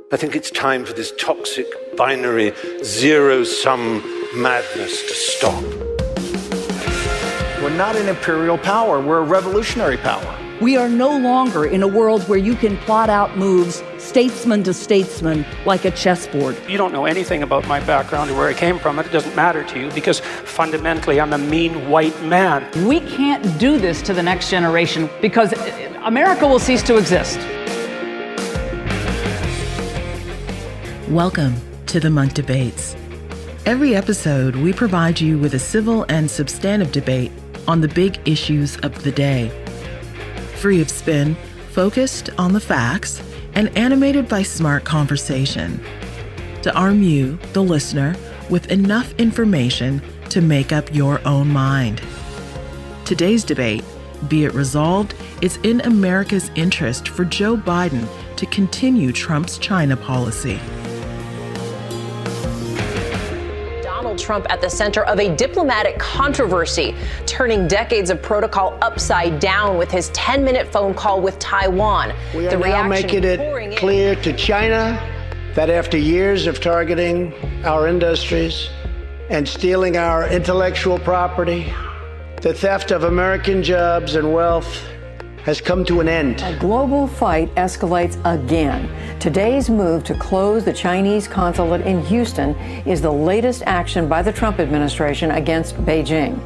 I think it's time for this toxic, binary, zero-sum madness to stop. We're not an imperial power, we're a revolutionary power. We are no longer in a world where you can plot out moves statesman to statesman like a chessboard. You don't know anything about my background or where I came from, it doesn't matter to you because fundamentally I'm a mean white man. We can't do this to the next generation because America will cease to exist. Welcome to the Munk Debates. Every episode, we provide you with a civil and substantive debate on the big issues of the day. Free of spin, focused on the facts, and animated by smart conversation. To arm you, the listener, with enough information to make up your own mind. Today's debate, be it resolved, it's in America's interest for Joe Biden to continue Trump's China policy. Trump at the center of a diplomatic controversy, turning decades of protocol upside down with his 10-minute phone call with Taiwan. We are now making it clear to China that after years of targeting our industries and stealing our intellectual property, the theft of American jobs and wealth has come to an end. A global fight escalates again. Today's move to close the Chinese consulate in Houston is the latest action by the Trump administration against Beijing.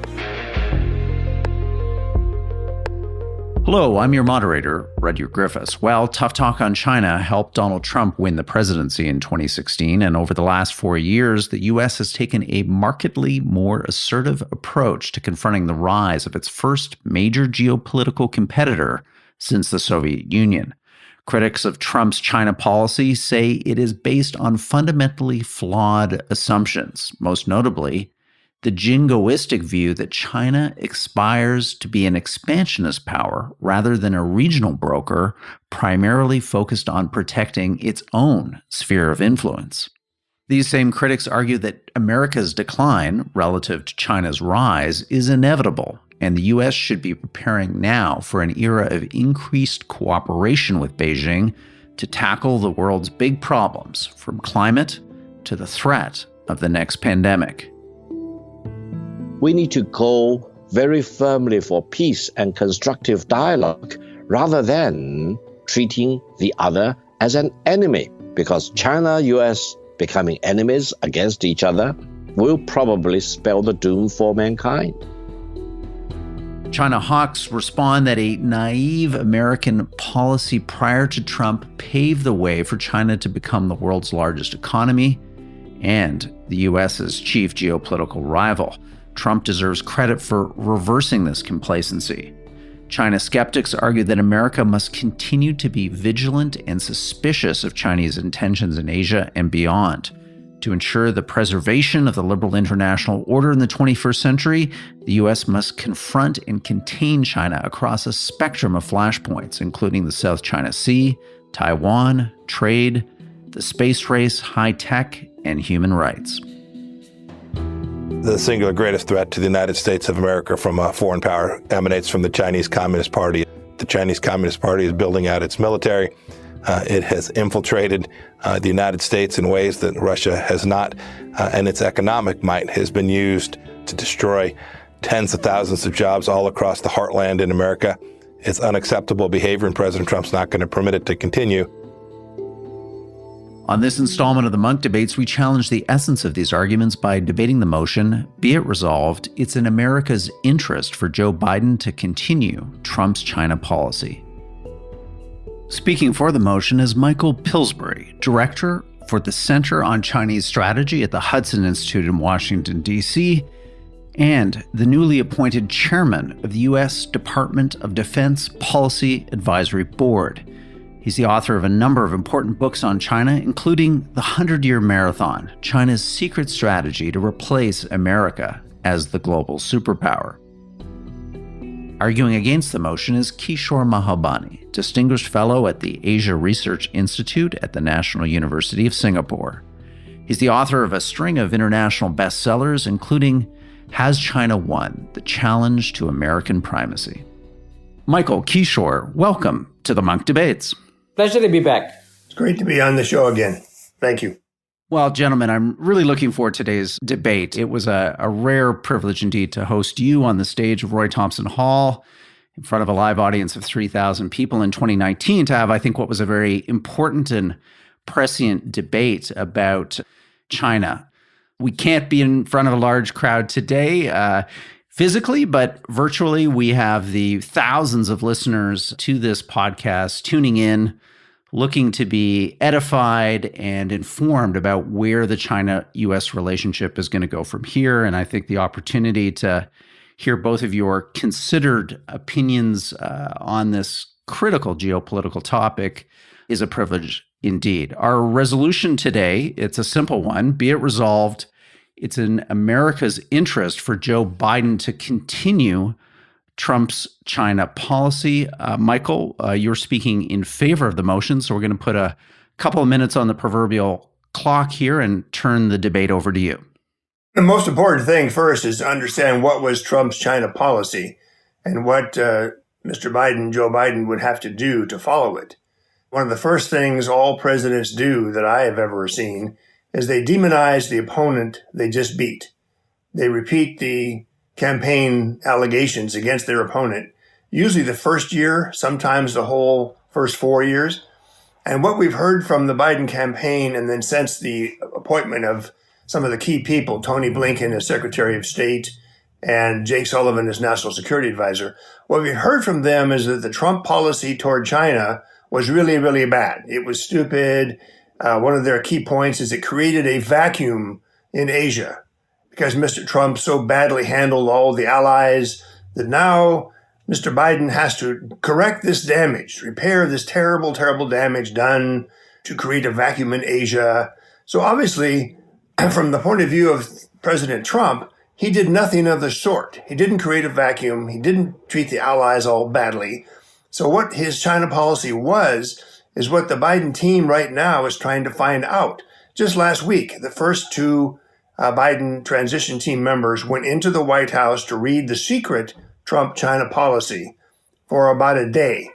Hello, I'm your moderator, Rudyard Griffiths. Well, tough talk on China helped Donald Trump win the presidency in 2016, and over the last 4 years, the U.S. has taken a markedly more assertive approach to confronting the rise of its first major geopolitical competitor since the Soviet Union. Critics of Trump's China policy say it is based on fundamentally flawed assumptions, most notably the jingoistic view that China aspires to be an expansionist power rather than a regional broker primarily focused on protecting its own sphere of influence. These same critics argue that America's decline relative to China's rise is inevitable, and the U.S. should be preparing now for an era of increased cooperation with Beijing to tackle the world's big problems, from climate to the threat of the next pandemic. We need to go very firmly for peace and constructive dialogue rather than treating the other as an enemy, because China, US becoming enemies against each other will probably spell the doom for mankind. China hawks respond that a naive American policy prior to Trump paved the way for China to become the world's largest economy and the US's chief geopolitical rival. Trump deserves credit for reversing this complacency. China skeptics argue that America must continue to be vigilant and suspicious of Chinese intentions in Asia and beyond. To ensure the preservation of the liberal international order in the 21st century, the U.S. must confront and contain China across a spectrum of flashpoints, including the South China Sea, Taiwan, trade, the space race, high tech, and human rights. The singular greatest threat to the United States of America from a foreign power emanates from the Chinese Communist Party. The Chinese Communist Party is building out its military. It has infiltrated the United States in ways that Russia has not, and its economic might has been used to destroy tens of thousands of jobs all across the heartland in America. It's unacceptable behavior, and President Trump's not going to permit it to continue. On this installment of the Munk Debates, we challenge the essence of these arguments by debating the motion, be it resolved, it's in America's interest for Joe Biden to continue Trump's China policy. Speaking for the motion is Michael Pillsbury, director for the Center on Chinese Strategy at the Hudson Institute in Washington, D.C., and the newly appointed chairman of the U.S. Department of Defense Policy Advisory Board. He's the author of a number of important books on China, including The 100-Year Marathon, China's Secret Strategy to Replace America as the Global Superpower. Arguing against the motion is Kishore Mahbubani, Distinguished Fellow at the Asia Research Institute at the National University of Singapore. He's the author of a string of international bestsellers, including Has China Won? The Challenge to American Primacy. Michael, Kishore, welcome to the Munk Debates. Pleasure to be back. It's great to be on the show again. Thank you. Well, gentlemen, I'm really looking forward to today's debate. It was a rare privilege indeed to host you on the stage of Roy Thompson Hall in front of a live audience of 3,000 people in 2019 to have, I think, what was a very important and prescient debate about China. We can't be in front of a large crowd today physically, but virtually we have the thousands of listeners to this podcast tuning in, looking to be edified and informed about where the China-U.S. relationship is going to go from here. And I think the opportunity to hear both of your considered opinions on this critical geopolitical topic is a privilege indeed. Our resolution today, it's a simple one. Be it resolved, it's in America's interest for Joe Biden to continue Trump's China policy. Michael, you're speaking in favor of the motion, so we're going to put a couple of minutes on the proverbial clock here and turn the debate over to you. The most important thing first is to understand what was Trump's China policy and what Joe Biden would have to do to follow it. One of the first things all presidents do that I have ever seen is they demonize the opponent they just beat. They repeat the campaign allegations against their opponent, usually the first year, sometimes the whole first 4 years. And what we've heard from the Biden campaign, and then since the appointment of some of the key people, Tony Blinken as Secretary of State and Jake Sullivan as National Security Advisor, what we've heard from them is that the Trump policy toward China was really, really bad. It was stupid. One of their key points is it created a vacuum in Asia, because Mr. Trump so badly handled all the allies that now Mr. Biden has to correct this damage, repair this terrible, terrible damage done to create a vacuum in Asia. So obviously, from the point of view of President Trump, he did nothing of the sort. He didn't create a vacuum. He didn't treat the allies all badly. So what his China policy was is what the Biden team right now is trying to find out. Just last week, the first two Biden transition team members went into the White House to read the secret Trump China policy for about a day.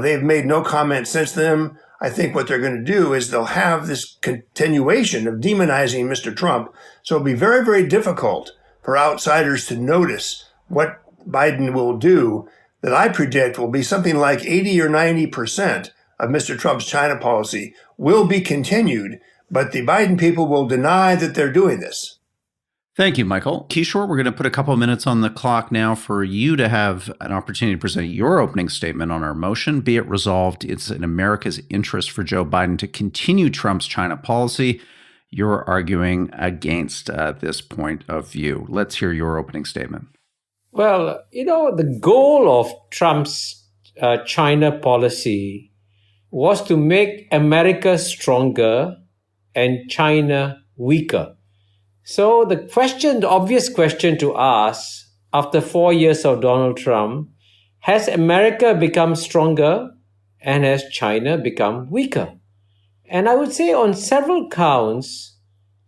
They've made no comment since then. I think what they're going to do is they'll have this continuation of demonizing Mr. Trump. So it'll be very, very difficult for outsiders to notice what Biden will do, that I predict will be something like 80 or 90% of Mr. Trump's China policy will be continued, but the Biden people will deny that they're doing this. Thank you, Michael. Kishore, we're going to put a couple of minutes on the clock now for you to have an opportunity to present your opening statement on our motion. Be it resolved, it's in America's interest for Joe Biden to continue Trump's China policy. You're arguing against this point of view. Let's hear your opening statement. Well, the goal of Trump's China policy was to make America stronger and China weaker. So the obvious question to ask after 4 years of Donald Trump, has America become stronger and has China become weaker? And I would say on several counts,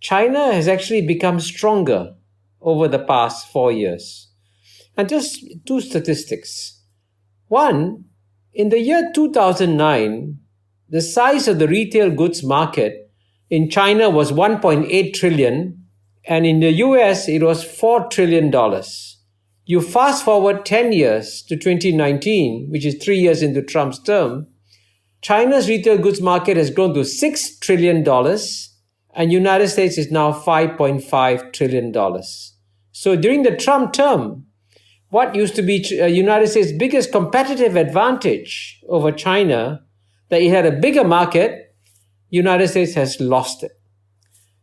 China has actually become stronger over the past 4 years. And just two statistics. One, in the year 2009, the size of the retail goods market in China was 1.8 trillion, and in the US, it was $4 trillion. You fast forward 10 years to 2019, which is 3 years into Trump's term, China's retail goods market has grown to $6 trillion, and United States is now $5.5 trillion. So during the Trump term, what used to be United States' biggest competitive advantage over China, that it had a bigger market, United States has lost it.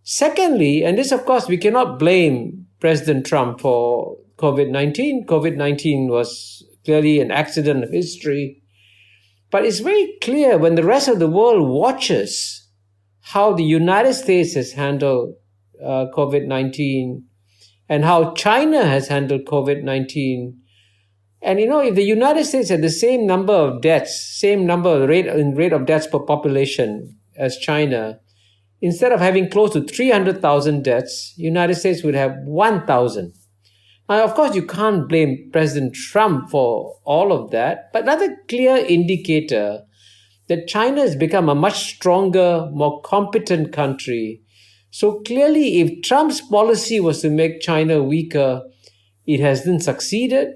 Secondly, and this, of course, we cannot blame President Trump for COVID-19. COVID-19 was clearly an accident of history. But it's very clear when the rest of the world watches how the United States has handled COVID-19 and how China has handled COVID-19. And, if the United States had the same number of deaths, same rate of deaths per population as China, instead of having close to 300,000 deaths, United States would have 1,000. Now, of course, you can't blame President Trump for all of that, but another clear indicator that China has become a much stronger, more competent country. So clearly, if Trump's policy was to make China weaker, it hasn't succeeded.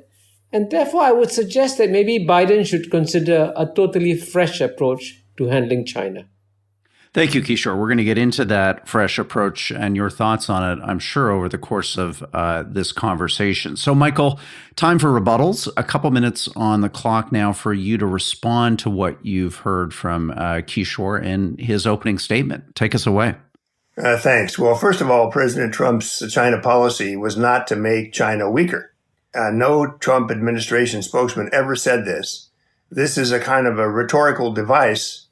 And therefore, I would suggest that maybe Biden should consider a totally fresh approach to handling China. Thank you, Kishore. We're going to get into that fresh approach and your thoughts on it, I'm sure, over the course of this conversation. So, Michael, time for rebuttals. A couple minutes on the clock now for you to respond to what you've heard from Kishore in his opening statement. Take us away. Thanks. Well, first of all, President Trump's China policy was not to make China weaker. No Trump administration spokesman ever said this. This is a kind of a rhetorical device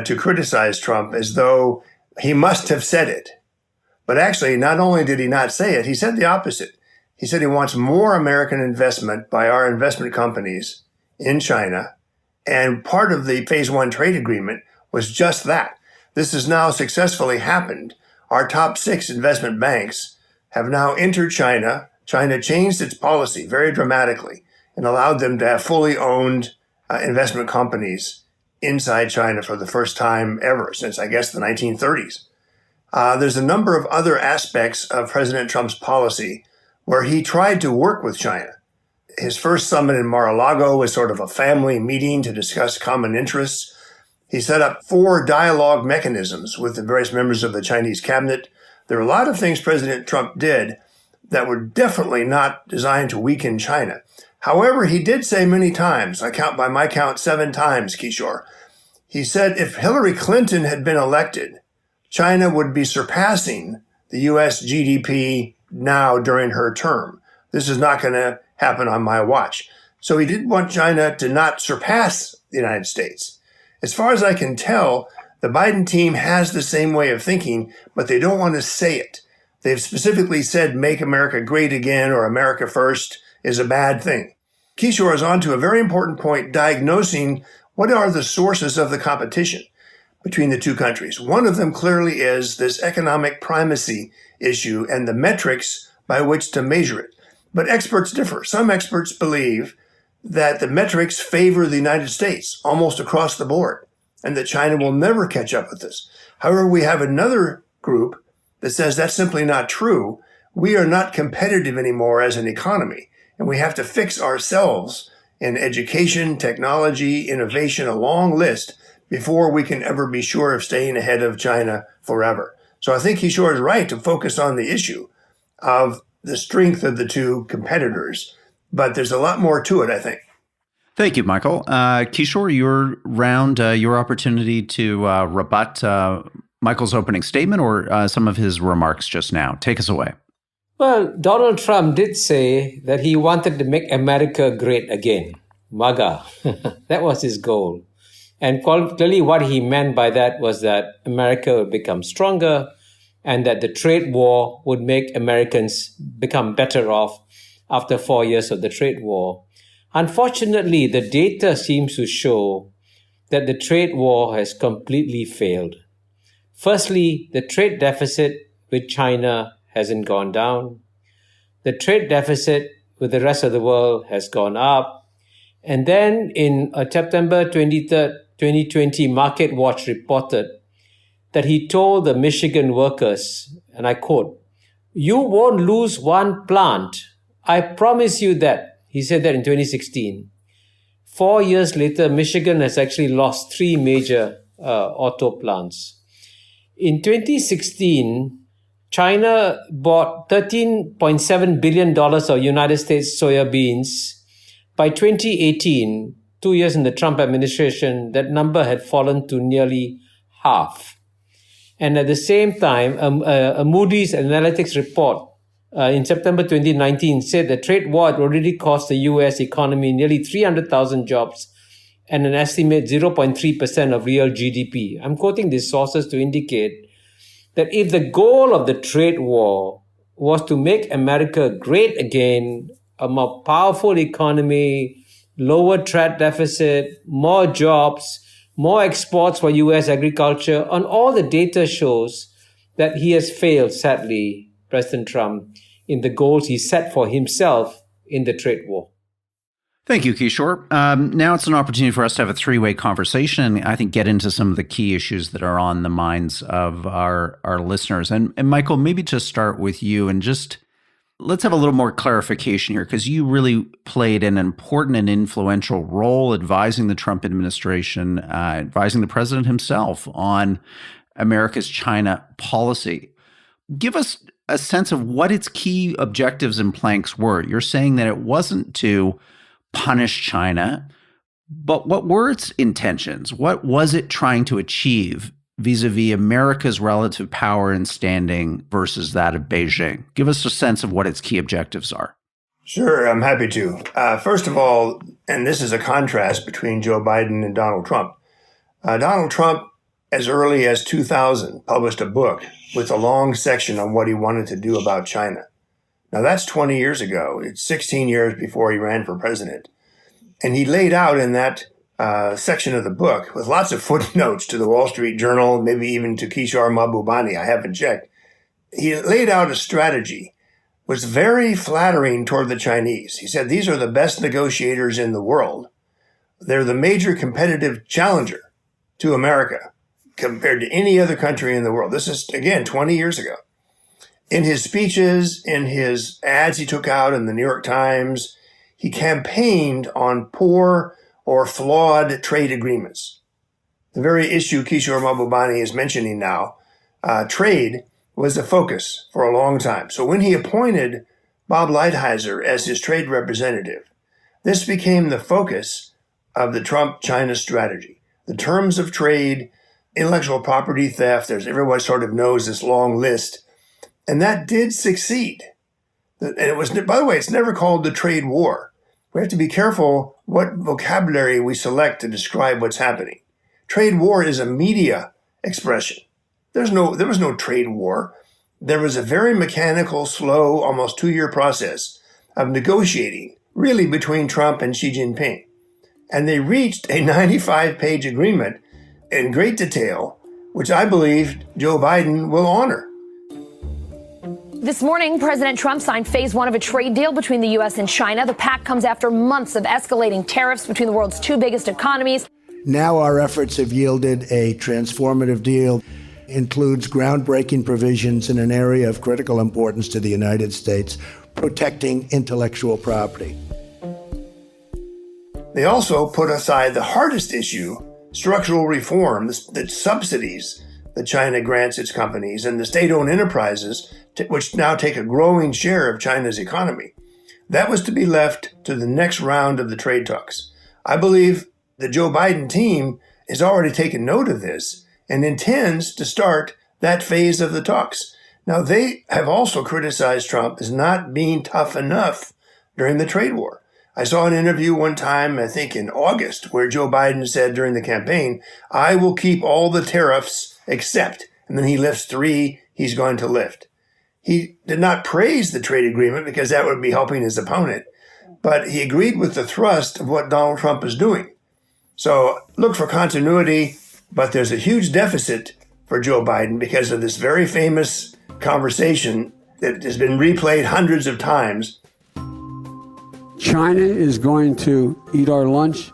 to criticize Trump as though he must have said it. But actually, not only did he not say it, he said the opposite. He said he wants more American investment by our investment companies in China. And part of the Phase 1 trade agreement was just that. This has now successfully happened. Our top 6 investment banks have now entered China. China changed its policy very dramatically and allowed them to have fully owned investment companies inside China for the first time ever since, I guess, the 1930s. There's a number of other aspects of President Trump's policy where he tried to work with China. His first summit in Mar-a-Lago was sort of a family meeting to discuss common interests. He set up 4 dialogue mechanisms with the various members of the Chinese cabinet. There are a lot of things President Trump did that were definitely not designed to weaken China. However, he did say many times, by my count 7 times, Kishore, he said if Hillary Clinton had been elected, China would be surpassing the U.S. GDP now during her term. This is not going to happen on my watch. So he did want China to not surpass the United States. As far as I can tell, the Biden team has the same way of thinking, but they don't want to say it. They've specifically said, make America great again or America first is a bad thing. Kishore is on to a very important point, diagnosing what are the sources of the competition between the two countries. One of them clearly is this economic primacy issue and the metrics by which to measure it. But experts differ. Some experts believe that the metrics favor the United States almost across the board and that China will never catch up with us. However, we have another group that says that's simply not true. We are not competitive anymore as an economy, and we have to fix ourselves in education, technology, innovation, a long list before we can ever be sure of staying ahead of China forever. So I think Kishore is right to focus on the issue of the strength of the two competitors, but there's a lot more to it, I think. Thank you, Michael. Kishore, your round, your opportunity to rebut Michael's opening statement or some of his remarks just now. Take us away. Well, Donald Trump did say that he wanted to make America great again. MAGA. That was his goal. And clearly what he meant by that was that America would become stronger and that the trade war would make Americans become better off after 4 years of the trade war. Unfortunately, the data seems to show that the trade war has completely failed. Firstly, the trade deficit with China hasn't gone down. The trade deficit with the rest of the world has gone up. And then in September 23rd, 2020, Market Watch reported that he told the Michigan workers, and I quote, "You won't lose one plant. I promise you that." He said that in 2016. 4 years later, Michigan has actually lost 3 major auto plants. In 2016, China bought $13.7 billion of United States soybeans. By 2018, 2 years in the Trump administration, that number had fallen to nearly half. And at the same time, a Moody's Analytics report in September 2019 said the trade war had already cost the U.S. economy nearly 300,000 jobs and an estimate 0.3% of real GDP. I'm quoting these sources to indicate that if the goal of the trade war was to make America great again, a more powerful economy, lower trade deficit, more jobs, more exports for U.S. agriculture, and all the data shows that he has failed, sadly, President Trump, in the goals he set for himself in the trade war. Thank you, Kishore. Now it's an opportunity for us to have a three-way conversation and I think get into some of the key issues that are on the minds of our listeners. And Michael, maybe to start with you and just let's have a little more clarification here because you really played an important and influential role advising the Trump administration, advising the president himself on America's China policy. Give us a sense of what its key objectives and planks were. You're saying that it wasn't to punish China, but what were its intentions? What was it trying to achieve vis-a-vis America's relative power and standing versus that of Beijing? Give us a sense of what its key objectives are. Sure, I'm happy to. First of all, and this is a contrast between Joe Biden and Donald Trump. Donald Trump, as early as 2000, published a book with a long section on what he wanted to do about China. Now, that's 20 years ago. It's 16 years before he ran for president. And he laid out in that section of the book, with lots of footnotes to the Wall Street Journal, maybe even to Kishore Mahbubani, I haven't checked. He laid out a strategy, was very flattering toward the Chinese. He said, these are the best negotiators in the world. They're the major competitive challenger to America compared to any other country in the world. This is, again, 20 years ago. In his speeches, in his ads he took out in the New York Times, he campaigned on poor or flawed trade agreements. The very issue Kishore Mahbubani is mentioning now, trade, was the focus for a long time. So when he appointed Bob Lighthizer as his trade representative, this became the focus of the Trump-China strategy. The terms of trade, intellectual property theft, everyone sort of knows this long list. And that did succeed. And it was, by the way, it's never called the trade war. We have to be careful what vocabulary we select to describe what's happening. Trade war is a media expression. There was no trade war. There was a very mechanical, slow, almost 2-year process of negotiating, really between Trump and Xi Jinping. And they reached a 95-page agreement in great detail, which I believe Joe Biden will honor. This morning, President Trump signed phase 1 of a trade deal between the U.S. and China. The pact comes after months of escalating tariffs between the world's two biggest economies. Now our efforts have yielded a transformative deal. Includes groundbreaking provisions in an area of critical importance to the United States, protecting intellectual property. They also put aside the hardest issue, structural reform, the subsidies that China grants its companies and the state-owned enterprises, which now take a growing share of China's economy. That was to be left to the next round of the trade talks. I believe the Joe Biden team has already taken note of this and intends to start that phase of the talks. Now, they have also criticized Trump as not being tough enough during the trade war. I saw an interview one time, I think in August, where Joe Biden said during the campaign, I will keep all the tariffs except, and then he lists 3 he's going to lift. He did not praise the trade agreement because that would be helping his opponent, but he agreed with the thrust of what Donald Trump is doing. So look for continuity, but there's a huge deficit for Joe Biden because of this very famous conversation that has been replayed hundreds of times. China is going to eat our lunch?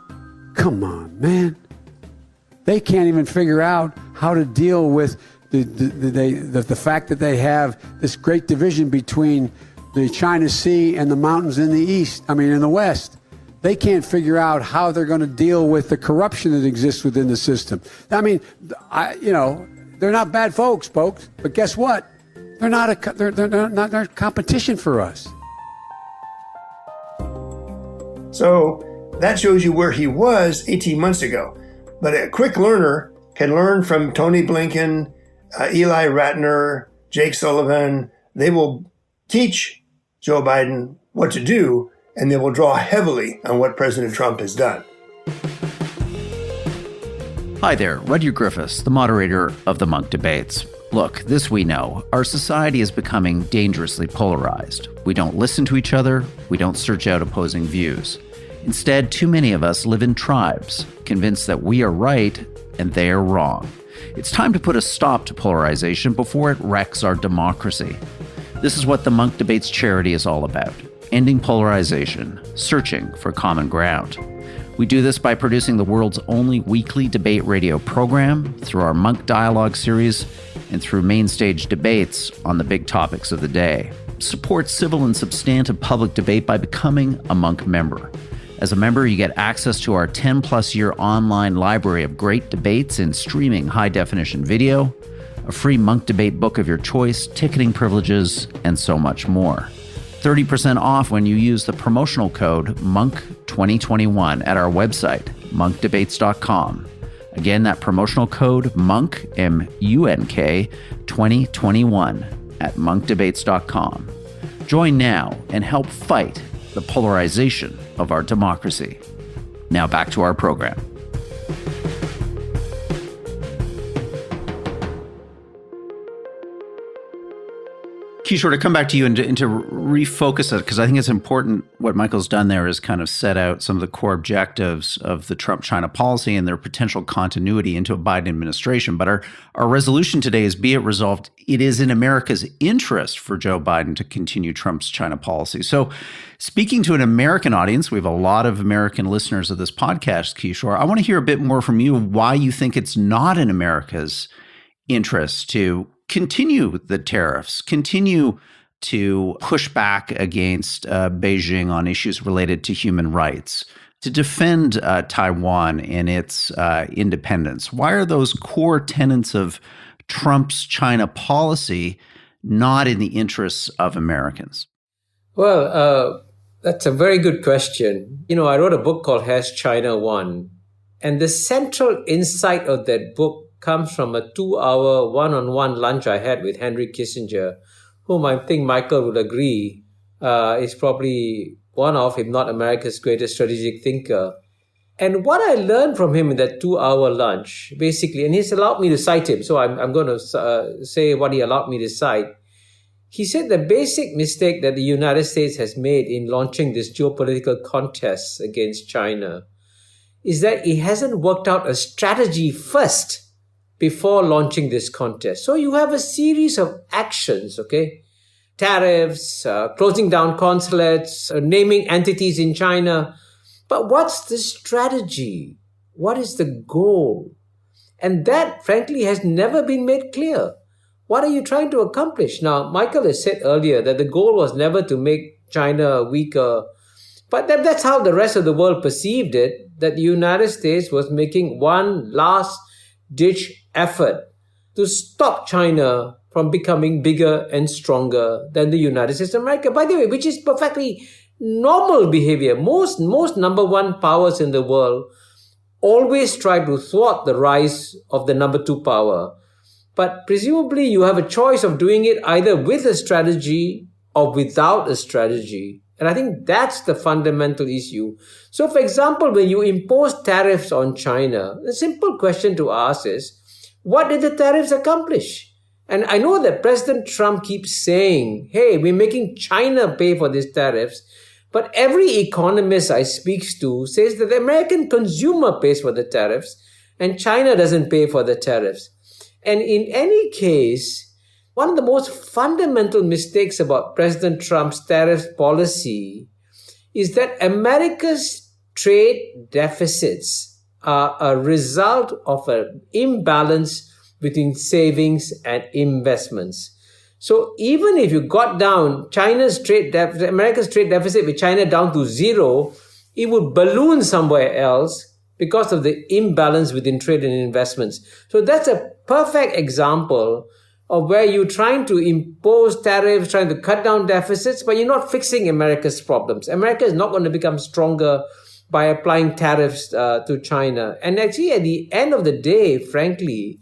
Come on, man. They can't even figure out how to deal with the fact that they have this great division between the China Sea and the mountains in the west. They can't figure out how they're going to deal with the corruption that exists within the system. I mean, they're not bad folks, but guess what? They're not competition for us. So that shows you where he was 18 months ago. But a quick learner can learn from Tony Blinken, Eli Ratner, Jake Sullivan. They will teach Joe Biden what to do, and they will draw heavily on what President Trump has done. Hi there, Rudyard Griffiths, the moderator of the Munk Debates. Look, this we know. Our society is becoming dangerously polarized. We don't listen to each other. We don't search out opposing views. Instead, too many of us live in tribes, convinced that we are right and they are wrong. It's time to put a stop to polarization before it wrecks our democracy. This is what the Munk Debates charity is all about. ending polarization, searching for common ground. We do this by producing the world's only weekly debate radio program, through our Munk Dialogue series, and through main stage debates on the big topics of the day. Support civil and substantive public debate by becoming a Munk member. As a member, you get access to our 10-plus year online library of great debates in streaming high-definition video, a free Munk debate book of your choice, ticketing privileges, and so much more. 30% off when you use the promotional code MONK2021 at our website, monkdebates.com. Again, that promotional code MONK, M-U-N-K, 2021 at monkdebates.com. Join now and help fight the polarization of our democracy. Now back to our program. Kishore, to come back to you and to refocus it, because I think it's important what Michael's done there is kind of set out some of the core objectives of the Trump-China policy and their potential continuity into a Biden administration. But our resolution today is, be it resolved, it is in America's interest for Joe Biden to continue Trump's China policy. So speaking to an American audience, we have a lot of American listeners of this podcast, Kishore. I want to hear a bit more from you why you think it's not in America's interest to continue the tariffs, continue to push back against Beijing on issues related to human rights, to defend Taiwan and its independence. Why are those core tenets of Trump's China policy not in the interests of Americans? Well, that's a very good question. You know, I wrote a book called Has China Won? And the central insight of that book comes from a 2-hour one-on-one lunch I had with Henry Kissinger, whom I think Michael would agree is probably one of, if not America's greatest strategic thinker. And what I learned from him in that 2-hour lunch, basically, and he's allowed me to cite him, so I'm going to say what he allowed me to cite. He said the basic mistake that the United States has made in launching this geopolitical contest against China is that it hasn't worked out a strategy first before launching this contest. So you have a series of actions, okay? Tariffs, closing down consulates, naming entities in China. But what's the strategy? What is the goal? And that, frankly, has never been made clear. What are you trying to accomplish? Now, Michael has said earlier that the goal was never to make China weaker. But that's how the rest of the world perceived it, that the United States was making one last-ditch effort to stop China from becoming bigger and stronger than the United States of America. By the way, which is perfectly normal behavior. Most number one powers in the world always try to thwart the rise of the number two power. But presumably you have a choice of doing it either with a strategy or without a strategy. And I think that's the fundamental issue. So, for example, when you impose tariffs on China, the simple question to ask is, what did the tariffs accomplish? And I know that President Trump keeps saying, hey, we're making China pay for these tariffs. But every economist I speak to says that the American consumer pays for the tariffs and China doesn't pay for the tariffs. And in any case, one of the most fundamental mistakes about President Trump's tariff policy is that America's trade deficits are a result of an imbalance between savings and investments. So even if you got down America's trade deficit with China down to zero, it would balloon somewhere else because of the imbalance within trade and investments. So that's a perfect example of where you're trying to impose tariffs, trying to cut down deficits, but you're not fixing America's problems. America is not going to become stronger by applying tariffs to China. And actually, at the end of the day, frankly,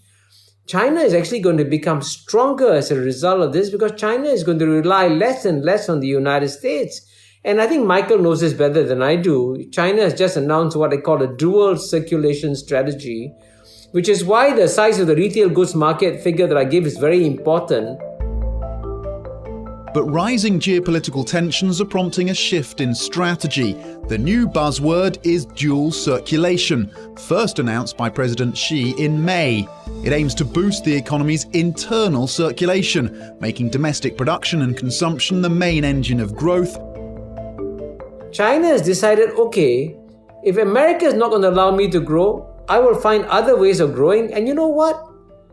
China is actually going to become stronger as a result of this because China is going to rely less and less on the United States. And I think Michael knows this better than I do. China has just announced what they call a dual circulation strategy, which is why the size of the retail goods market figure that I give is very important. But rising geopolitical tensions are prompting a shift in strategy. The new buzzword is dual circulation, first announced by President Xi in May. It aims to boost the economy's internal circulation, making domestic production and consumption the main engine of growth, China has decided, okay, if America is not going to allow me to grow, I will find other ways of growing. And you know what?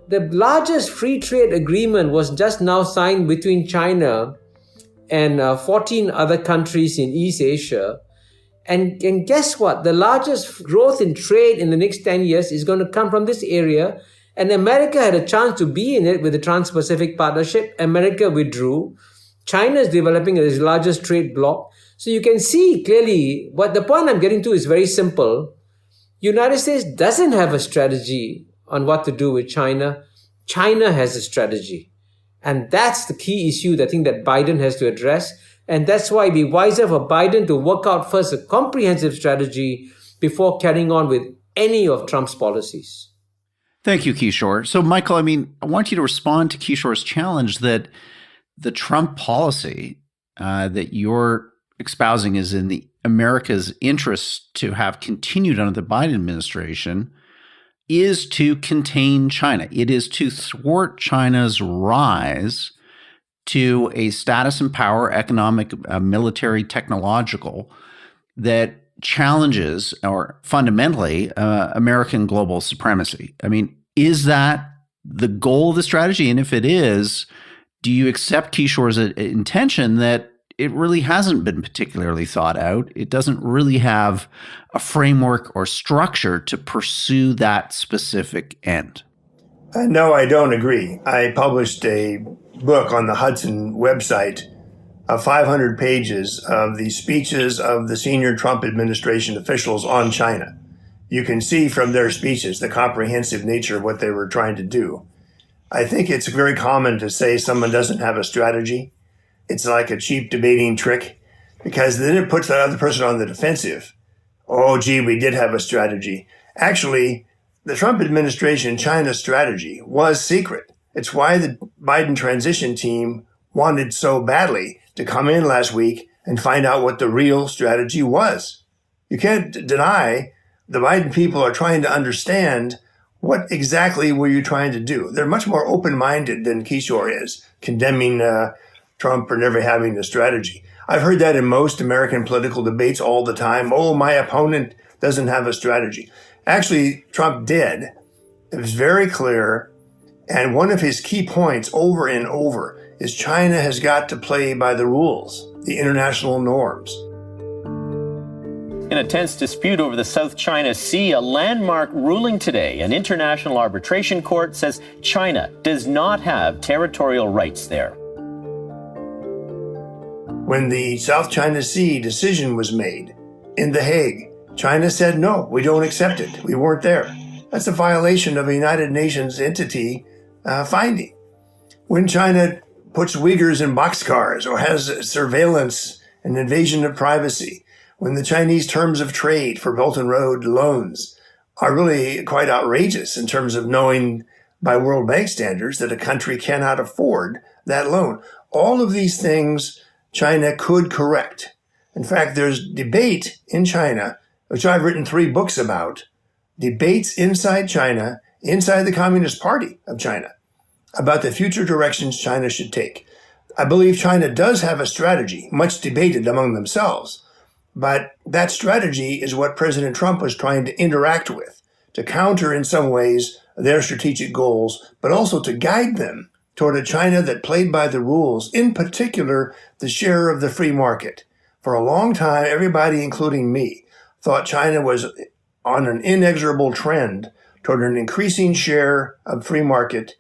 The largest free trade agreement was just now signed between China and 14 other countries in East Asia. And guess what? The largest growth in trade in the next 10 years is going to come from this area. And America had a chance to be in it with the Trans-Pacific Partnership. America withdrew. China is developing its largest trade bloc. So you can see clearly, but the point I'm getting to is very simple. United States doesn't have a strategy on what to do with China. China has a strategy. And that's the key issue that I think that Biden has to address. And that's why it'd be wiser for Biden to work out first a comprehensive strategy before carrying on with any of Trump's policies. Thank you, Kishore. So, Michael, I want you to respond to Kishore's challenge that the Trump policy that you're espousing is in the America's interest to have continued under the Biden administration is to contain China. It is to thwart China's rise to a status and power, economic, military, technological, that challenges or fundamentally American global supremacy. Is that the goal of the strategy? And if it is, do you accept Kishore's intention that it really hasn't been particularly thought out? It doesn't really have a framework or structure to pursue that specific end. No, I don't agree. I published a book on the Hudson website of 500 pages of the speeches of the senior Trump administration officials on China. You can see from their speeches the comprehensive nature of what they were trying to do. I think it's very common to say someone doesn't have a strategy. It's like a cheap debating trick, because then it puts that other person on the defensive. Oh, gee, we did have a strategy. Actually, the Trump administration China strategy was secret. It's why the Biden transition team wanted so badly to come in last week and find out what the real strategy was. You can't deny the Biden people are trying to understand what exactly were you trying to do. They're much more open-minded than Kishore is, condemning Trump for never having a strategy. I've heard that in most American political debates all the time. Oh, my opponent doesn't have a strategy. Actually, Trump did. It was very clear. And one of his key points over and over is China has got to play by the rules, the international norms. In a tense dispute over the South China Sea, a landmark ruling today. An international arbitration court says China does not have territorial rights there. When the South China Sea decision was made in The Hague, China said, no, we don't accept it. We weren't there. That's a violation of a United Nations entity finding. When China puts Uyghurs in boxcars or has surveillance and invasion of privacy, when the Chinese terms of trade for Belt and Road loans are really quite outrageous in terms of knowing by World Bank standards that a country cannot afford that loan. All of these things China could correct. In fact, there's debate in China, which I've written 3 books about, debates inside China, inside the Communist Party of China, about the future directions China should take. I believe China does have a strategy, much debated among themselves, but that strategy is what President Trump was trying to interact with, to counter in some ways their strategic goals, but also to guide them toward a China that played by the rules, in particular, the share of the free market. For a long time, everybody, including me, thought China was on an inexorable trend toward an increasing share of free market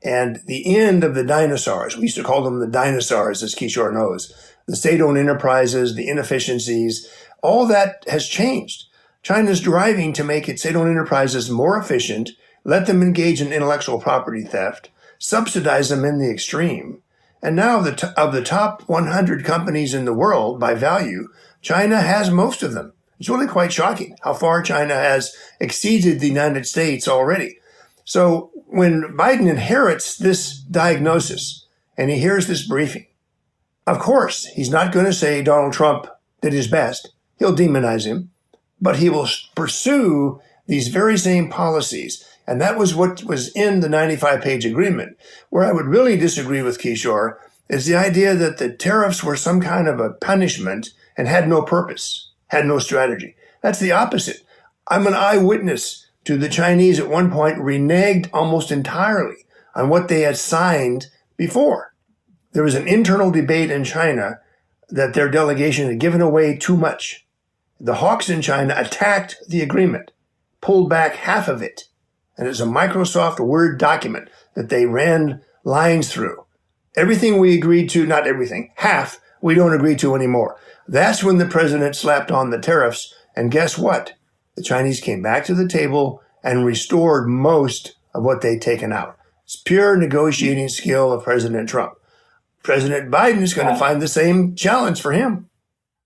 and the end of the dinosaurs. We used to call them the dinosaurs, as Kishore knows. The state-owned enterprises, the inefficiencies, all that has changed. China's driving to make its state-owned enterprises more efficient, let them engage in intellectual property theft, subsidize them in the extreme. And now of the top 100 companies in the world by value, China has most of them. It's really quite shocking how far China has exceeded the United States already. So when Biden inherits this diagnosis and he hears this briefing, of course, he's not going to say Donald Trump did his best. He'll demonize him, but he will pursue these very same policies. And that was what was in the 95-page agreement. Where I would really disagree with Kishore is the idea that the tariffs were some kind of a punishment and had no purpose, had no strategy. That's the opposite. I'm an eyewitness to the Chinese at one point reneged almost entirely on what they had signed before. There was an internal debate in China that their delegation had given away too much. The hawks in China attacked the agreement, pulled back half of it, and it's a Microsoft Word document that they ran lines through. Everything we agreed to, not everything, half we don't agree to anymore. That's when the president slapped on the tariffs, and guess what? The Chinese came back to the table and restored most of what they'd taken out. It's pure negotiating skill of President Trump. President Biden is going to find the same challenge for him.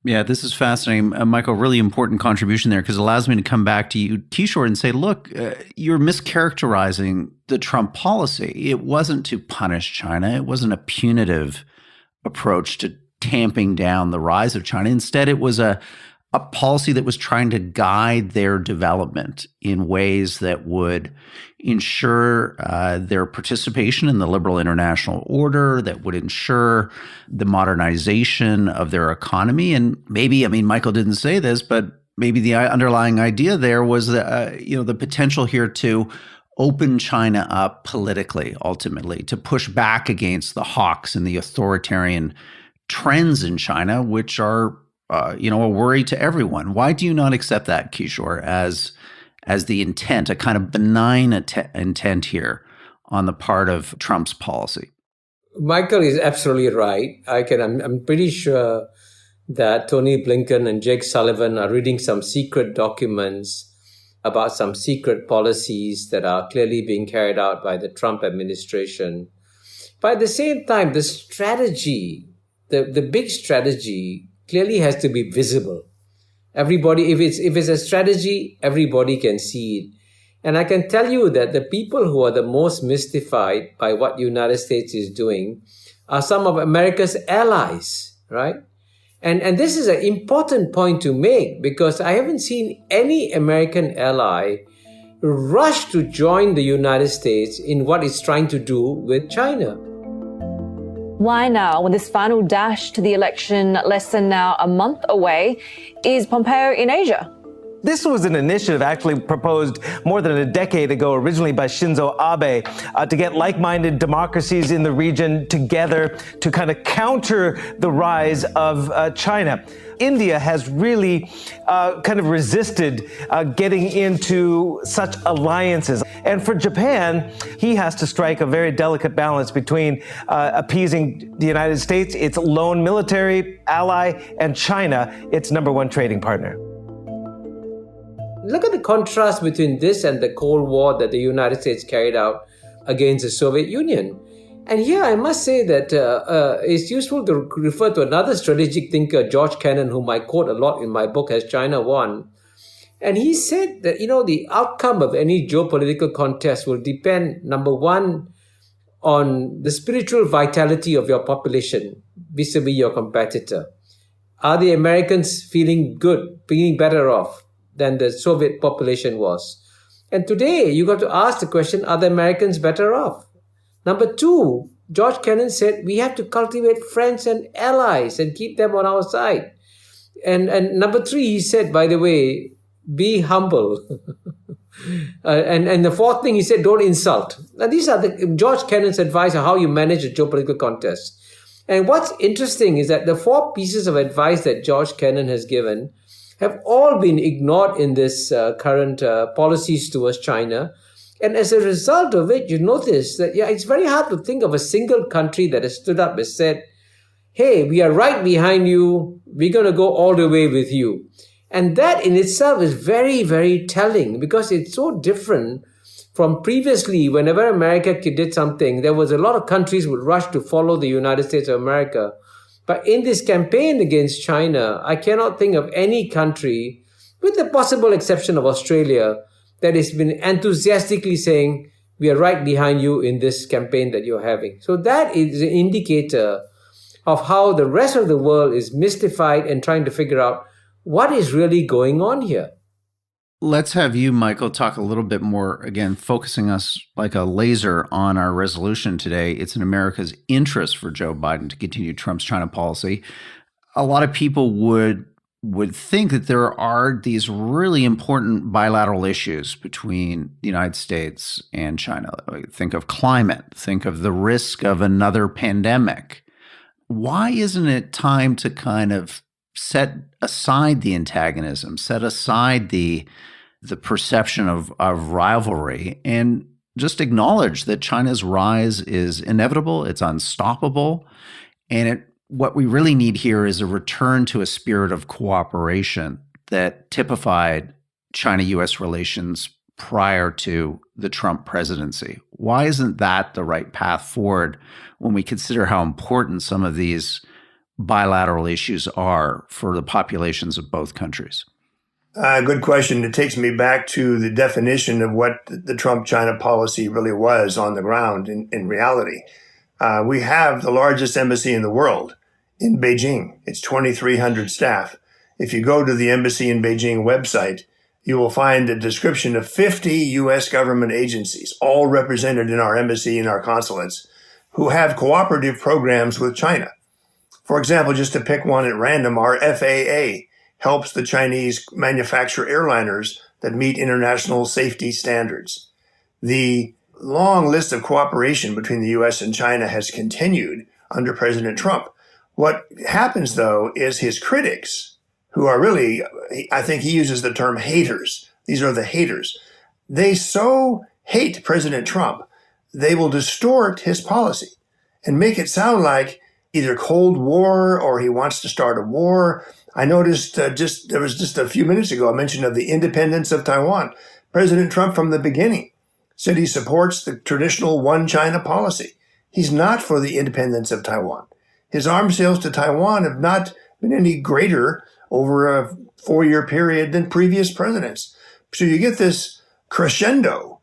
Yeah, this is fascinating. Michael, really important contribution there because it allows me to come back to you, Kishore, and say, look, you're mischaracterizing the Trump policy. It wasn't to punish China. It wasn't a punitive approach to tamping down the rise of China. Instead, it was a policy that was trying to guide their development in ways that would ensure their participation in the liberal international order, that would ensure the modernization of their economy. And maybe, I mean, Michael didn't say this, but maybe the underlying idea there was the potential here to open China up politically, ultimately, to push back against the hawks and the authoritarian trends in China, which are a worry to everyone. Why do you not accept that, Kishore, as the intent, a kind of benign intent here on the part of Trump's policy? Michael is absolutely right. I'm pretty sure that Tony Blinken and Jake Sullivan are reading some secret documents about some secret policies that are clearly being carried out by the Trump administration. But at the same time, the strategy, the big strategy clearly has to be visible. Everybody, if it's a strategy, everybody can see it. And I can tell you that the people who are the most mystified by what the United States is doing are some of America's allies, right? And this is an important point to make because I haven't seen any American ally rush to join the United States in what it's trying to do with China. Why now, when this final dash to the election less than now a month away, is Pompeo in Asia? This was an initiative actually proposed more than a decade ago, originally by Shinzo Abe, to get like-minded democracies in the region together to kind of counter the rise of China. India has really kind of resisted getting into such alliances. And for Japan, he has to strike a very delicate balance between appeasing the United States, its lone military ally, and China, its number one trading partner. Look at the contrast between this and the Cold War that the United States carried out against the Soviet Union. And here I must say that it's useful to refer to another strategic thinker, George Kennan, whom I quote a lot in my book, Has China Won? And he said that, the outcome of any geopolitical contest will depend, number one, on the spiritual vitality of your population vis-a-vis your competitor. Are the Americans feeling good, feeling better off than the Soviet population was? And today, you got to ask the question, are the Americans better off? Number two, George Kennan said we have to cultivate friends and allies and keep them on our side. And number three, he said, by the way, be humble. and the fourth thing he said, don't insult. Now, these are George Kennan's advice on how you manage a geopolitical contest. And what's interesting is that the four pieces of advice that George Kennan has given have all been ignored in this current policies towards China. And as a result of it, you notice that, it's very hard to think of a single country that has stood up and said, hey, we are right behind you. We're going to go all the way with you. And that in itself is very, very telling because it's so different from previously. Whenever America did something, there was a lot of countries would rush to follow the United States of America. But in this campaign against China, I cannot think of any country, with the possible exception of Australia, that has been enthusiastically saying, we are right behind you in this campaign that you're having. So that is an indicator of how the rest of the world is mystified and trying to figure out what is really going on here. Let's have you, Michael, talk a little bit more, again, focusing us like a laser on our resolution today. It's in America's interest for Joe Biden to continue Trump's China policy. a lot of people would think that there are these really important bilateral issues between the United States and China. Think of climate, think of the risk of another pandemic. Why isn't it time to kind of set aside the antagonism, set aside the perception of rivalry, and just acknowledge that China's rise is inevitable, it's unstoppable, and what we really need here is a return to a spirit of cooperation that typified China-U.S. relations prior to the Trump presidency. Why isn't that the right path forward when we consider how important some of these bilateral issues are for the populations of both countries? Good question. It takes me back to the definition of what the Trump-China policy really was on the ground in reality. We have the largest embassy in the world in Beijing. It's 2,300 staff. If you go to the embassy in Beijing website, you will find a description of 50 U.S. government agencies, all represented in our embassy and our consulates, who have cooperative programs with China. For example, just to pick one at random, our FAA helps the Chinese manufacture airliners that meet international safety standards. The long list of cooperation between the U.S. and China has continued under President Trump. What happens, though, is his critics, who are really, I think he uses the term haters. These are the haters. They so hate President Trump, they will distort his policy and make it sound like either Cold War or he wants to start a war. I noticed there was just a few minutes ago a mention of the independence of Taiwan. President Trump, from the beginning, said he supports the traditional one China policy. He's not for the independence of Taiwan. His arms sales to Taiwan have not been any greater over a 4-year period than previous presidents. So you get this crescendo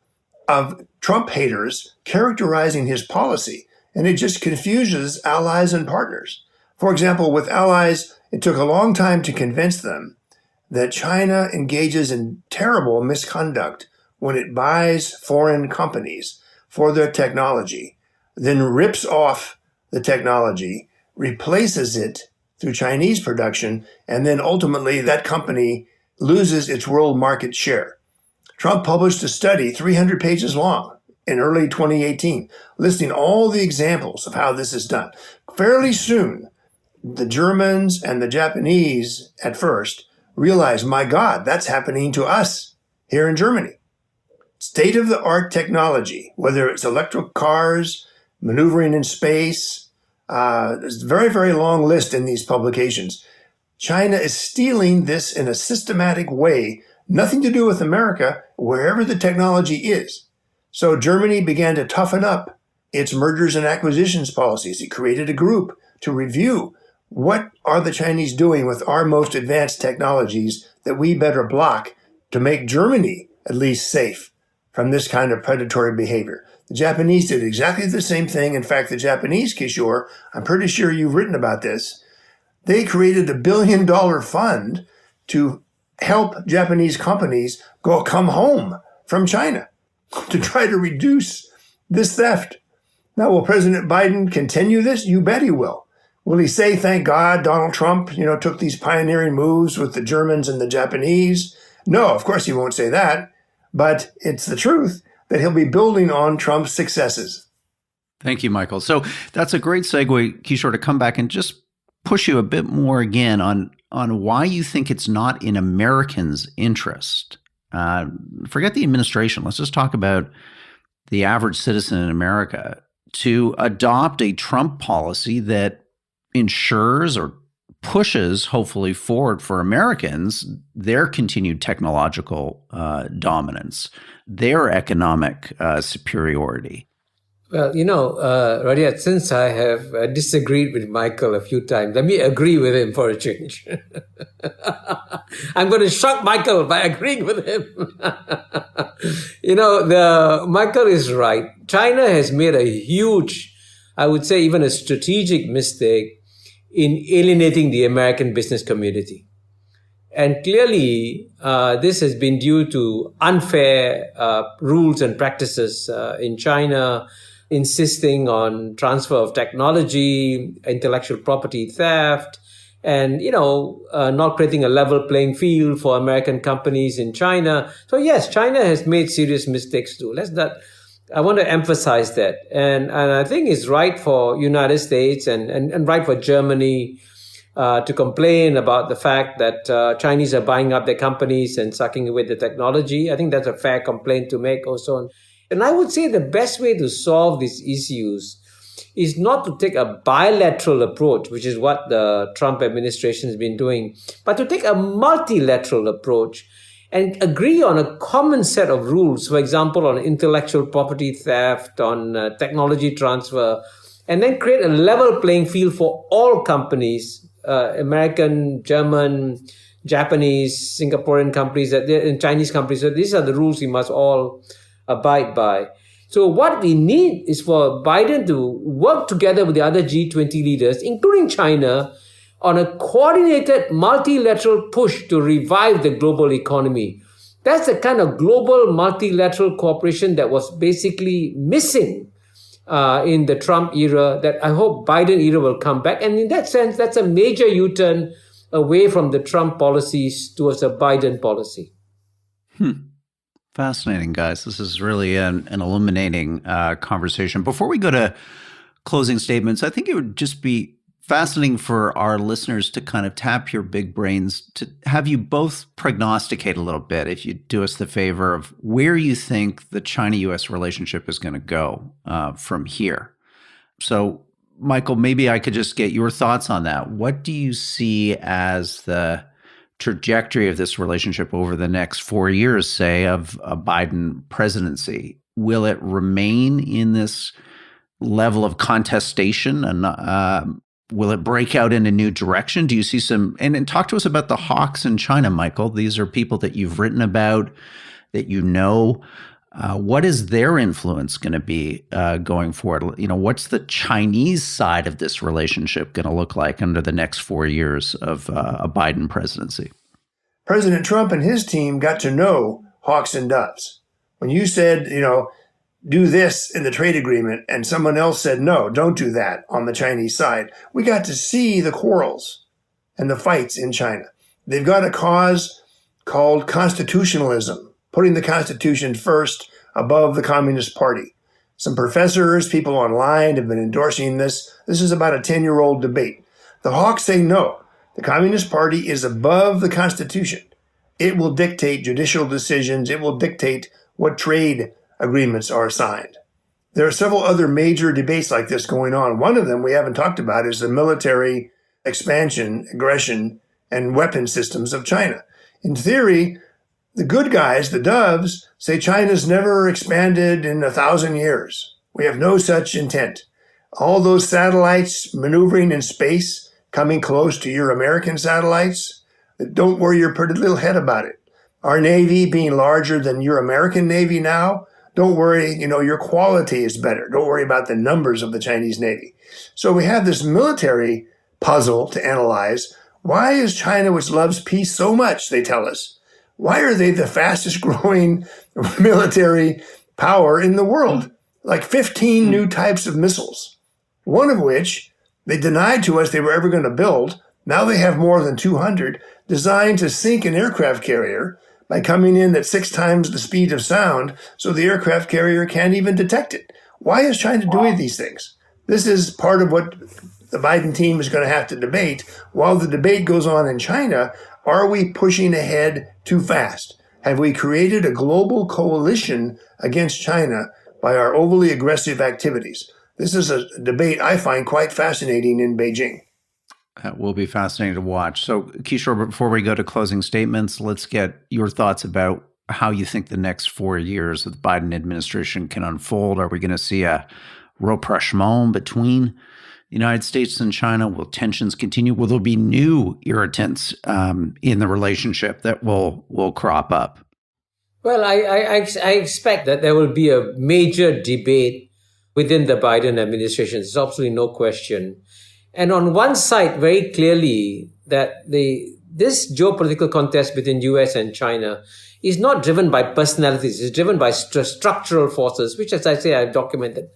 of Trump haters characterizing his policy, and it just confuses allies and partners. For example, with allies, it took a long time to convince them that China engages in terrible misconduct when it buys foreign companies for their technology, then rips off the technology, replaces it through Chinese production, and then ultimately that company loses its world market share. Trump published a study 300 pages long in early 2018, listing all the examples of how this is done. Fairly soon, the Germans and the Japanese at first realized, my God, that's happening to us here in Germany. State-of-the-art technology, whether it's electric cars, maneuvering in space. There's a very, very long list in these publications. China is stealing this in a systematic way, nothing to do with America, wherever the technology is. So Germany began to toughen up its mergers and acquisitions policies. It created a group to review what are the Chinese doing with our most advanced technologies that we better block to make Germany at least safe from this kind of predatory behavior. The Japanese did exactly the same thing. In fact, the Japanese, Kishore, I'm pretty sure you've written about this, they created $1 billion fund to help Japanese companies come home from China to try to reduce this theft. Now, will President Biden continue this? You bet he will. Will he say, thank God Donald Trump, took these pioneering moves with the Germans and the Japanese? No, of course he won't say that, but it's the truth that he'll be building on Trump's successes. Thank you, Michael. So that's a great segue, Kishore, to come back and just push you a bit more again on why you think it's not in Americans' interest. Forget the administration. Let's just talk about the average citizen in America to adopt a Trump policy that ensures or pushes, hopefully, forward for Americans their continued technological dominance, their economic superiority. Well, Radiat, since I have disagreed with Michael a few times, let me agree with him for a change. I'm going to shock Michael by agreeing with him. Michael is right. China has made a huge, I would say even a strategic mistake in alienating the American business community. And clearly, this has been due to unfair rules and practices in China, insisting on transfer of technology, intellectual property theft, and, not creating a level playing field for American companies in China. So yes, China has made serious mistakes too. I want to emphasize that. And I think it's right for United States and right for Germany to complain about the fact that Chinese are buying up their companies and sucking away the technology. I think that's a fair complaint to make also. And I would say the best way to solve these issues is not to take a bilateral approach, which is what the Trump administration has been doing, but to take a multilateral approach and agree on a common set of rules, for example, on intellectual property theft, on technology transfer, and then create a level playing field for all companies, American, German, Japanese, Singaporean companies, and Chinese companies. So these are the rules we must all abide by. So what we need is for Biden to work together with the other G20 leaders, including China, on a coordinated multilateral push to revive the global economy. That's the kind of global multilateral cooperation that was basically missing in the Trump era, that I hope Biden era will come back. And in that sense, that's a major U-turn away from the Trump policies towards a Biden policy. Fascinating, guys. This is really an illuminating conversation. Before we go to closing statements, I think it would just be fascinating for our listeners to kind of tap your big brains, to have you both prognosticate a little bit, if you do us the favor, of where you think the China-U.S. relationship is going to go from here. So, Michael, maybe I could just get your thoughts on that. What do you see as the trajectory of this relationship over the next 4 years, say, of a Biden presidency? Will it remain in this level of contestation, and will it break out in a new direction? Do you see some, and talk to us about the hawks in China, Michael. These are people that you've written about, that you know. What is their influence going to be going forward? What's the Chinese side of this relationship going to look like under the next 4 years of a Biden presidency? President Trump and his team got to know hawks and doves. When you said, do this in the trade agreement, and someone else said, no, don't do that on the Chinese side, we got to see the quarrels and the fights in China. They've got a cause called constitutionalism, putting the Constitution first above the Communist Party. Some professors, people online have been endorsing this. This is about a 10-year-old debate. The hawks say no. The Communist Party is above the Constitution. It will dictate judicial decisions. It will dictate what trade agreements are signed. There are several other major debates like this going on. One of them we haven't talked about is the military expansion, aggression, and weapon systems of China. In theory, the good guys, the doves, say China's never expanded in 1,000 years. We have no such intent. All those satellites maneuvering in space, coming close to your American satellites, don't worry your pretty little head about it. Our Navy being larger than your American Navy now, don't worry, your quality is better. Don't worry about the numbers of the Chinese Navy. So we have this military puzzle to analyze. Why is China, which loves peace so much, they tell us, why are they the fastest growing military power in the world? Like 15 new types of missiles, one of which they denied to us they were ever going to build. Now they have more than 200 designed to sink an aircraft carrier by coming in at 6 times the speed of sound, so the aircraft carrier can't even detect it. Why is China doing these things? This is part of what the Biden team is going to have to debate. While the debate goes on in China, are we pushing ahead too fast? Have we created a global coalition against China by our overly aggressive activities? This is a debate I find quite fascinating in Beijing. That will be fascinating to watch. So, Kishore, before we go to closing statements, let's get your thoughts about how you think the next 4 years of the Biden administration can unfold. Are we going to see a rapprochement between the United States and China? Will tensions continue? Will there be new irritants in the relationship that will crop up? Well, I expect that there will be a major debate within the Biden administration. There's absolutely no question. And on one side, very clearly, that this geopolitical contest between US and China is not driven by personalities. It's driven by structural forces, which, as I say, I've documented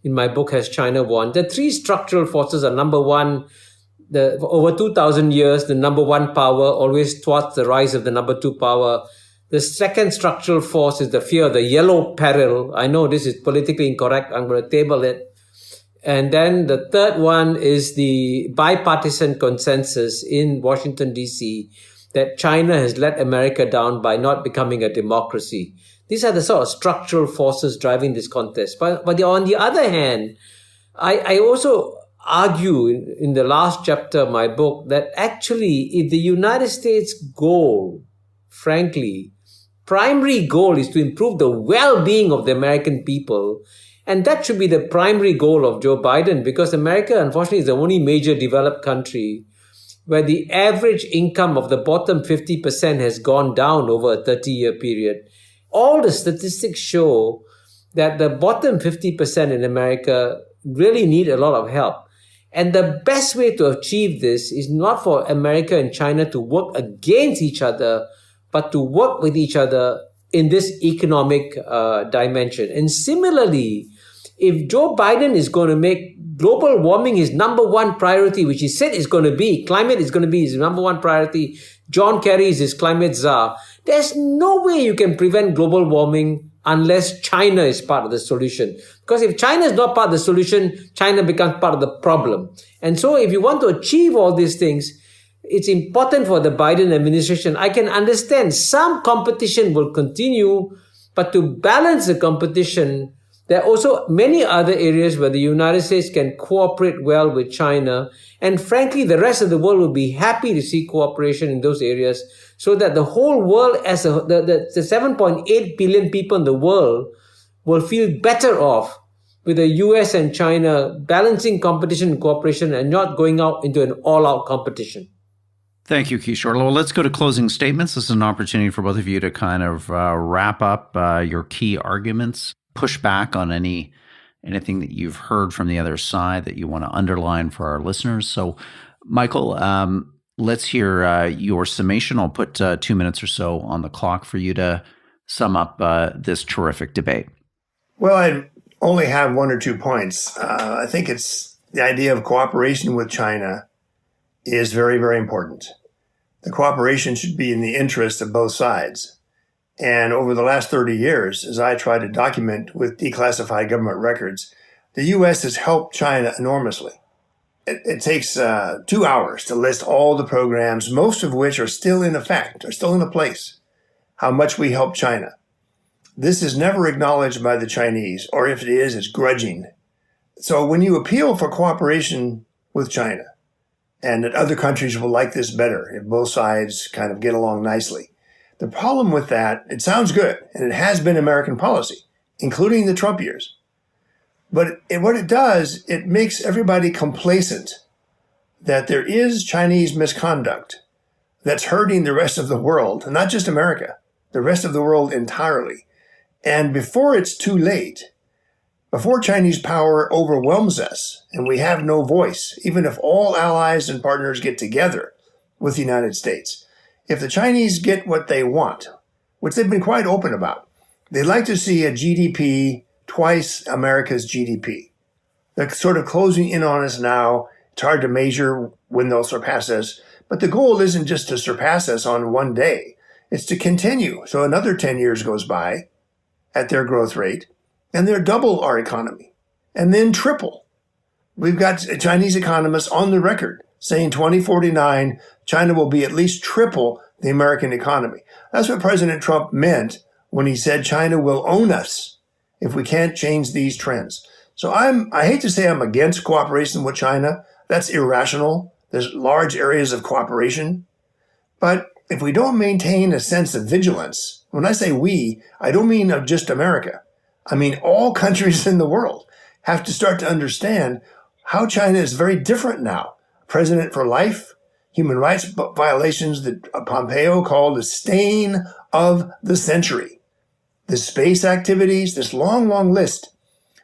in my book, Has China Won? The 3 structural forces are, number one, over 2,000 years, the number one power always thwarts the rise of the number two power. The second structural force is the fear of the yellow peril. I know this is politically incorrect. I'm going to table it. And then the third one is the bipartisan consensus in Washington, D.C., that China has let America down by not becoming a democracy. These are the sort of structural forces driving this contest. But on the other hand, I also argue in the last chapter of my book that actually if the United States goal, frankly, primary goal is to improve the well-being of the American people, and that should be the primary goal of Joe Biden, because America, unfortunately, is the only major developed country where the average income of the bottom 50% has gone down over a 30-year period. All the statistics show that the bottom 50% in America really need a lot of help. And the best way to achieve this is not for America and China to work against each other, but to work with each other in this economic dimension. And similarly, if Joe Biden is going to make global warming his number one priority, which he said is going to be, climate is going to be his number one priority, John Kerry is his climate czar, there's no way you can prevent global warming unless China is part of the solution. Because if China is not part of the solution, China becomes part of the problem. And so if you want to achieve all these things, it's important for the Biden administration. I can understand some competition will continue, but to balance the competition, there are also many other areas where the United States can cooperate well with China. And frankly, the rest of the world will be happy to see cooperation in those areas so that the whole world, the 7.8 billion people in the world, will feel better off with the US and China balancing competition and cooperation and not going out into an all-out competition. Thank you, Kishore. Well, let's go to closing statements. This is an opportunity for both of you to kind of wrap up your key arguments, push back on anything that you've heard from the other side that you want to underline for our listeners. So, Michael, let's hear your summation. I'll put 2 minutes or so on the clock for you to sum up this terrific debate. Well, I only have one or 2 points. I think it's the idea of cooperation with China is very, very important. The cooperation should be in the interest of both sides. And over the last 30 years, as I try to document with declassified government records, the U.S. has helped China enormously. It takes 2 hours to list all the programs, most of which are still in effect, are still in place, how much we help China. This is never acknowledged by the Chinese, or if it is, it's grudging. So when you appeal for cooperation with China, and that other countries will like this better if both sides kind of get along nicely, the problem with that, it sounds good, and it has been American policy, including the Trump years. But what it does, it makes everybody complacent that there is Chinese misconduct that's hurting the rest of the world, not just America, the rest of the world entirely. And before it's too late, before Chinese power overwhelms us and we have no voice, even if all allies and partners get together with the United States, if the Chinese get what they want, which they've been quite open about, they'd like to see a GDP twice America's GDP. They're sort of closing in on us now. It's hard to measure when they'll surpass us. But the goal isn't just to surpass us on one day. It's to continue. So another 10 years goes by at their growth rate, and they're double our economy, and then triple. We've got Chinese economists on the record saying 2049, China will be at least triple the American economy. That's what President Trump meant when he said China will own us if we can't change these trends. So I hate to say I'm against cooperation with China. That's irrational. There's large areas of cooperation. But if we don't maintain a sense of vigilance, when I say we, I don't mean of just America. I mean, all countries in the world have to start to understand how China is very different now. President for life, human rights violations that Pompeo called the stain of the century. The space activities, this long, long list.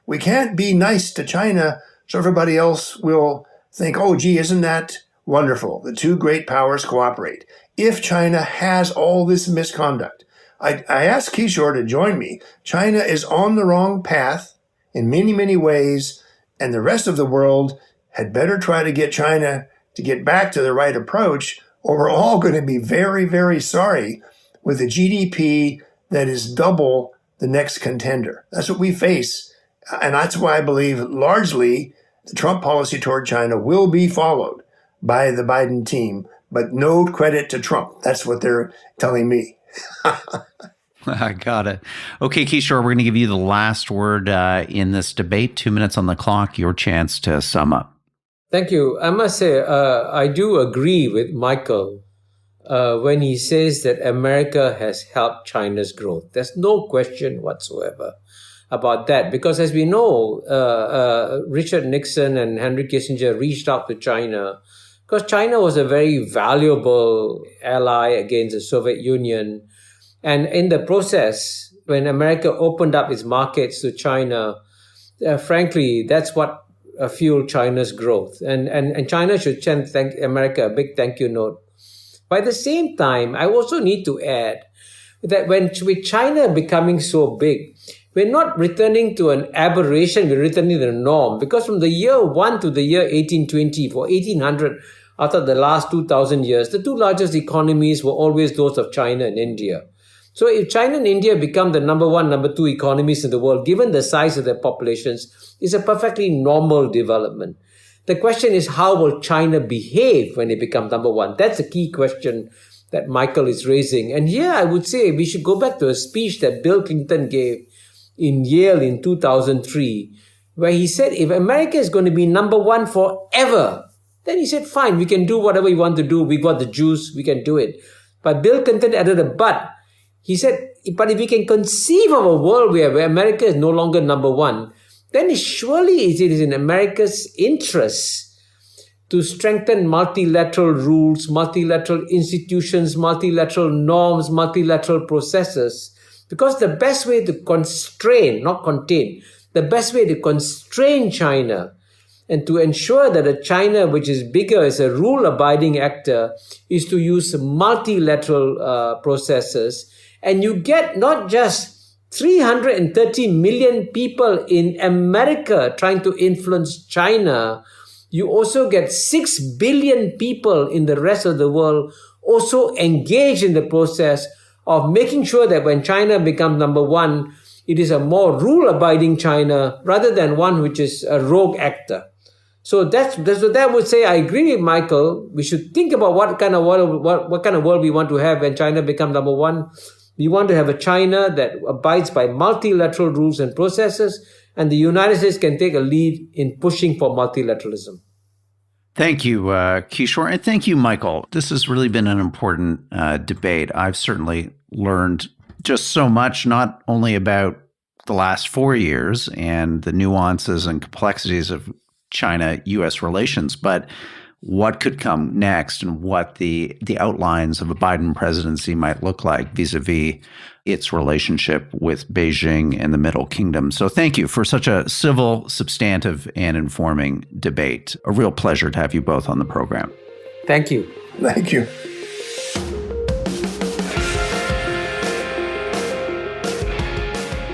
We can't be nice to China so everybody else will think, oh, gee, isn't that wonderful? The two great powers cooperate. If China has all this misconduct, I asked Kishore to join me. China is on the wrong path in many, many ways, and the rest of the world had better try to get China to get back to the right approach, or we're all going to be very, very sorry with a GDP that is double the next contender. That's what we face. And that's why I believe largely the Trump policy toward China will be followed by the Biden team. But no credit to Trump. That's what they're telling me. I got it. Okay, Kishore, we're going to give you the last word in this debate. 2 minutes on the clock, your chance to sum up. Thank you. I must say, I do agree with Michael when he says that America has helped China's growth. There's no question whatsoever about that, because as we know, Richard Nixon and Henry Kissinger reached out to China because China was a very valuable ally against the Soviet Union. And in the process, when America opened up its markets to China, frankly, that's what fueled China's growth. And China should thank America a big thank you note. But at the same time, I also need to add that with China becoming so big, we're not returning to an aberration, we're returning to the norm. Because from the year 1 to the year 1820, for 1800, out of the last 2,000 years, the two largest economies were always those of China and India. So if China and India become the number 1, number 2 economies in the world, given the size of their populations, is a perfectly normal development. The question is, how will China behave when it becomes number 1? That's the key question that Michael is raising. And here I would say we should go back to a speech that Bill Clinton gave in Yale in 2003, where he said, if America is going to be number 1 forever, then he said, fine, we can do whatever we want to do. We got the juice, we can do it. But Bill Clinton added a but. He said, but if we can conceive of a world where America is no longer number 1, then surely it is in America's interest to strengthen multilateral rules, multilateral institutions, multilateral norms, multilateral processes. Because the best way to constrain, not contain, the best way to constrain China and to ensure that a China which is bigger as a rule-abiding actor is to use multilateral processes. And you get not just 330 million people in America trying to influence China, you also get 6 billion people in the rest of the world also engaged in the process of making sure that when China becomes number 1, it is a more rule-abiding China rather than one which is a rogue actor. So that's what I would say. I agree with Michael. We should think about what kind of world we want to have when China becomes number 1. We want to have a China that abides by multilateral rules and processes, and the United States can take a lead in pushing for multilateralism. Thank you, Kishore, and thank you, Michael. This has really been an important debate. I've certainly learned just so much, not only about the last 4 years and the nuances and complexities of China-U.S. relations, but what could come next and what the outlines of a Biden presidency might look like vis-a-vis its relationship with Beijing and the Middle Kingdom. So thank you for such a civil, substantive, and informing debate. A real pleasure to have you both on the program. Thank you. Thank you.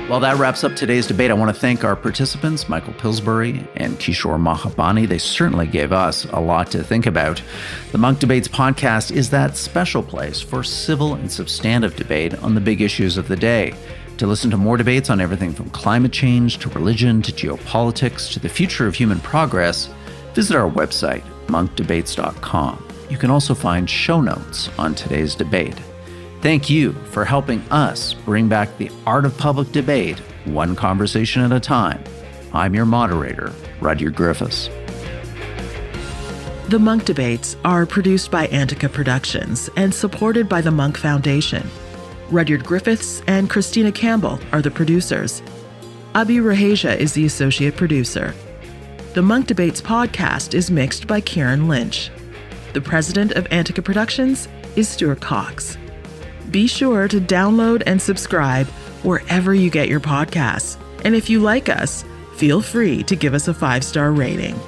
Well, that wraps up today's debate. I want to thank our participants, Michael Pillsbury and Kishore Mahbubani. They certainly gave us a lot to think about. The Munk Debates podcast is that special place for civil and substantive debate on the big issues of the day. To listen to more debates on everything from climate change to religion to geopolitics to the future of human progress, visit our website, monkdebates.com. You can also find show notes on today's debate. Thank you for helping us bring back the art of public debate, one conversation at a time. I'm your moderator, Rudyard Griffiths. The Munk Debates are produced by Antica Productions and supported by the Munk Foundation. Rudyard Griffiths and Christina Campbell are the producers. Abi Raheja is the associate producer. The Munk Debates podcast is mixed by Kieran Lynch. The president of Antica Productions is Stuart Cox. Be sure to download and subscribe wherever you get your podcasts. And if you like us, feel free to give us a 5-star rating.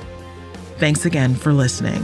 Thanks again for listening.